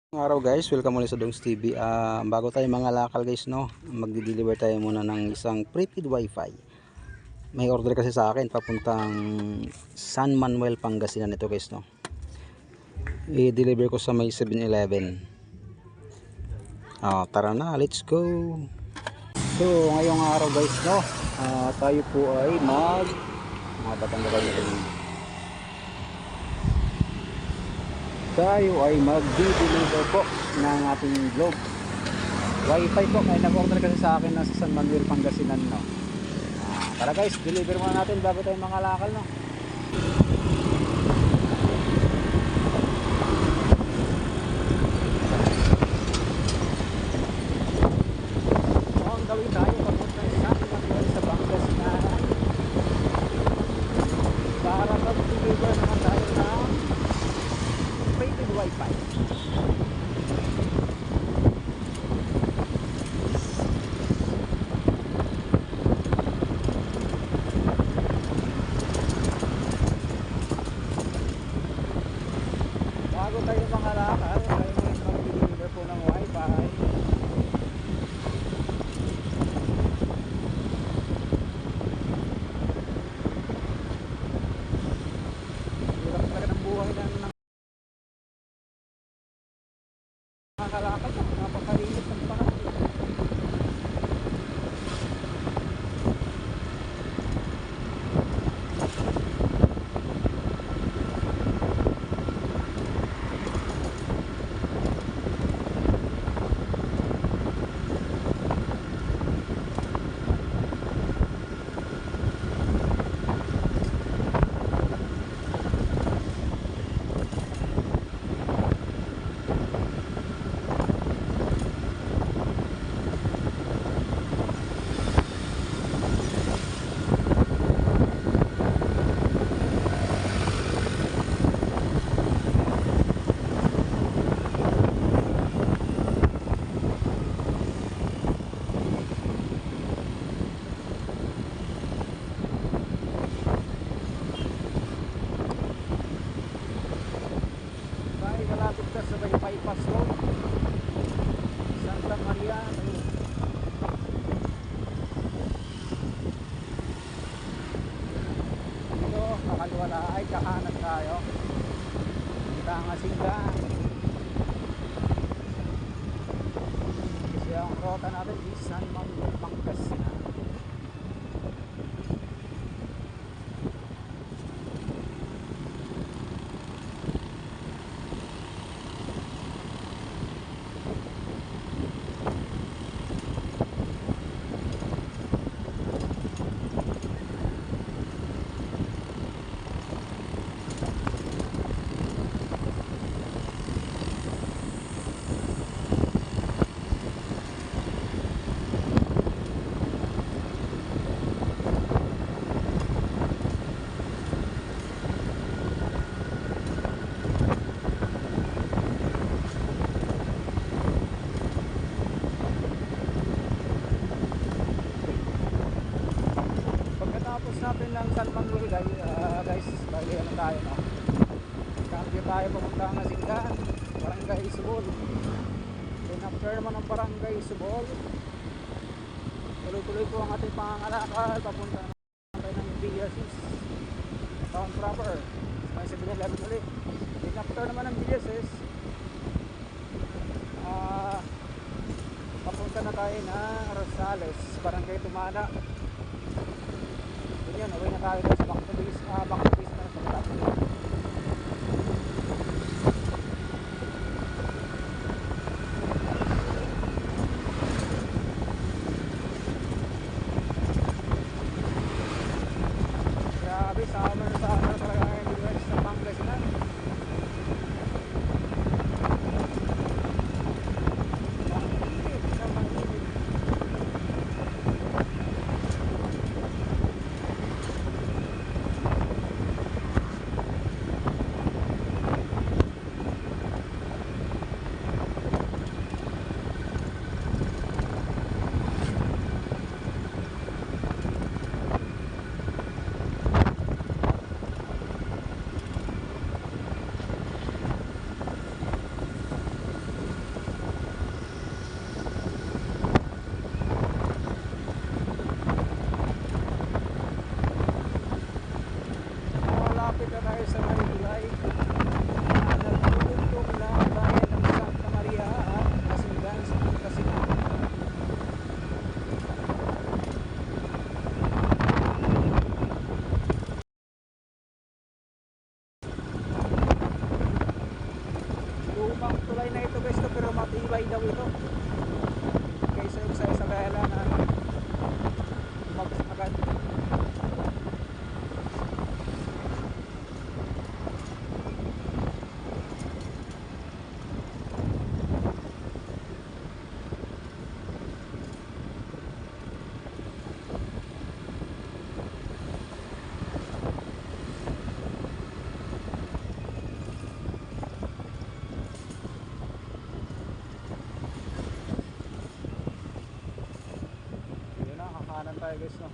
Araw guys, welcome ulit sa Dongs TV. Bago tayo mga lakal guys, no, magdi-deliver tayo muna ng isang prepaid wifi. May order kasi sa akin papuntang San Manuel, Pangasinan ito guys, no. I-deliver ko sa may 7-Eleven. Tara na, let's go. So ngayong araw guys, no, tayo po ay magdi-deliver po ng ating Globe Wi-Fi po. Ay nag-order kasi sa akin na sa San Manuel, Pangasinan, no. Tara guys, deliver muna natin bago tayo mga lakal, no. Ang gawin tayo papunta sa San Manuel sa Pangasinan para mag-deliver naman tayo ng prepaid Wi-Fi. Bago tayo mga lakal, tayo mag-deliver po ng Wi-Fi. Hirap talaga ng buhay ng mga kalakal, napakainit ng panahon. Dahil malapit ka sa may bypass road, Santa Maria. Dito, kakaliwala ay kahanan tayo. Tangasingan. Kasi ang rota natin is San Manuel, Pangasinan. Pagkatapos natin ng San Manuel guys, bali ano tayo, no? Cambio tayo papunta ng Singgan, Barangay Subol. Then after naman ng Barangay Subol, tuloy-tuloy po ang ating pangangalakal papunta natin ng Villasis town proper, may 7-Eleven ulit. Then after naman ng Villasis, papunta na tayo na Rosales, Barangay Tumana. Yan, away na tayo sa back to base na sa Malapit. Grabe, summer talaga ngayon dito sa Pangasinan. daw ito. Kaysa yung sa Isabela na agad. Yun na, kakanan tayo guys, no.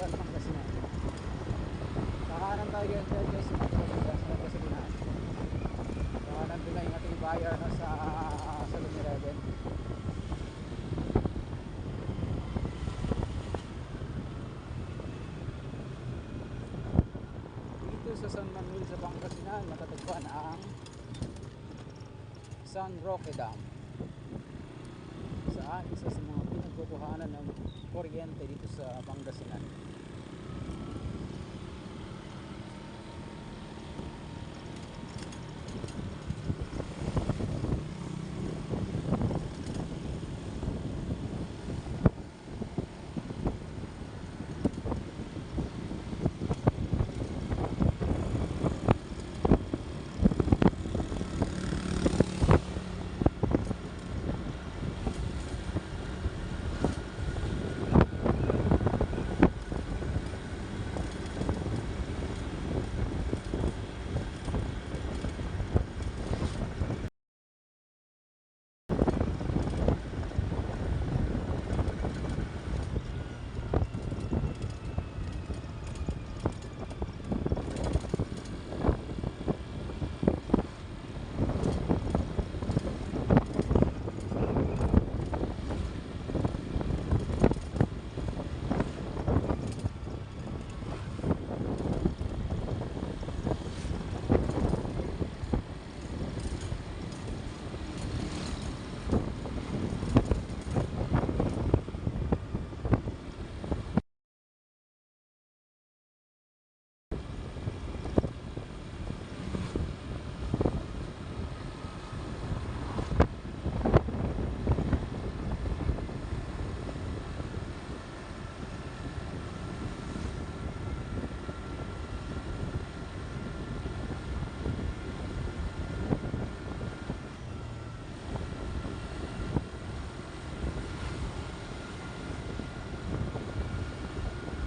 Central Pangasinan. Kakanan tayo guys sa Pangasinan. So nandun na yung ating buyer no, sa 7-Eleven. Dito sa San Manuel sa Pangasinan matatagpuan ang San Roque Dam, saan isa sa mga pinagkukuhanan ng kuryente dito sa Pangasinan.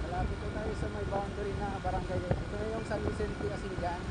Malapit na tayo sa may boundary na barangay. Ito na yung San Vicente Asigan.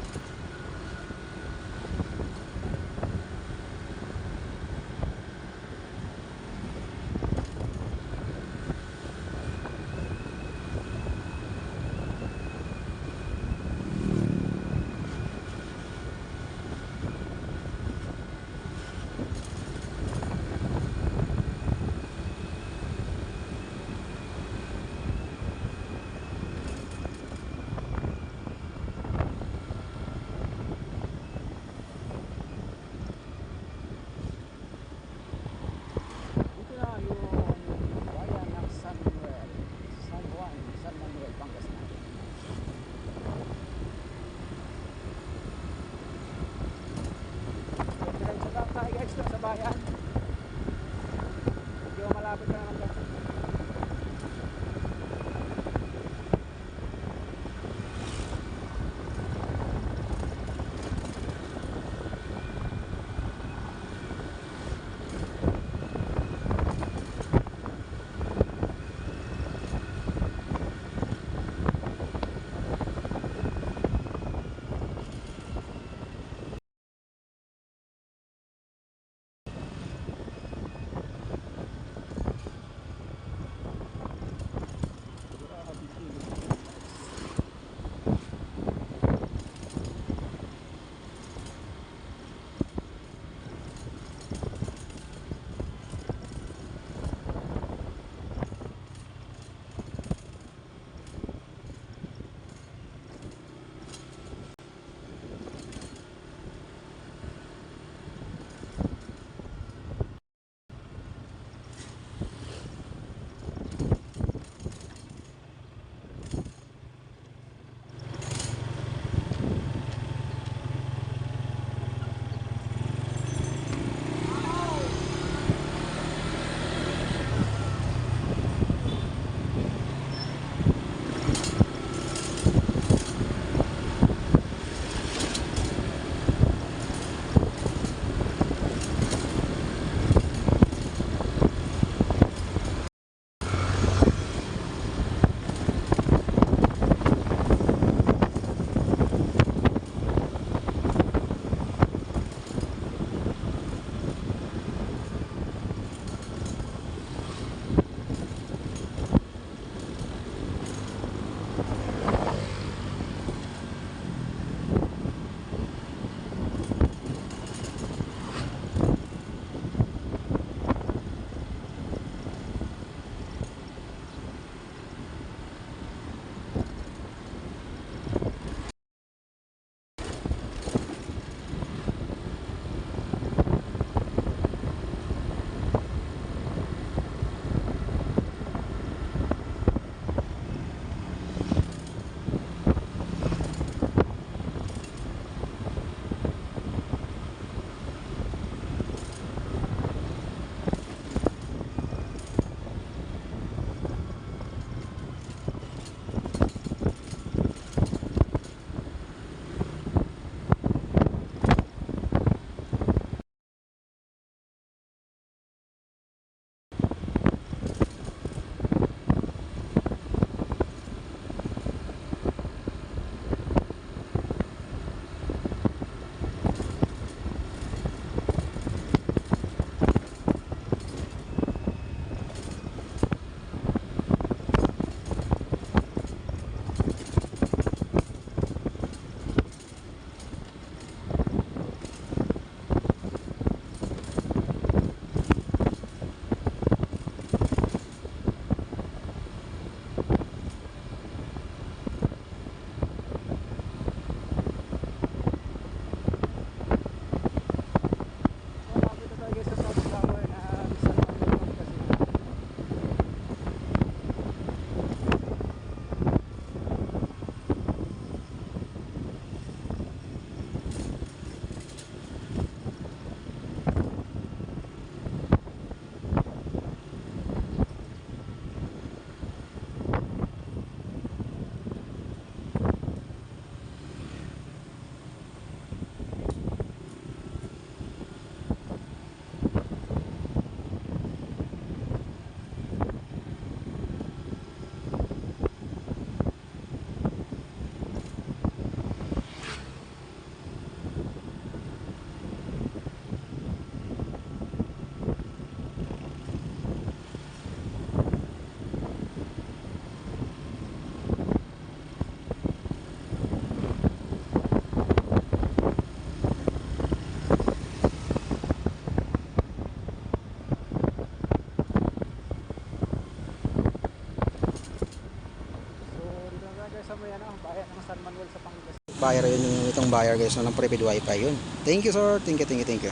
may ano, bayan ng San Manuel sa Pangasinan. Buyer yun, yung itong buyer guys, no, ng prepaid wifi yun. Thank you sir, thank you.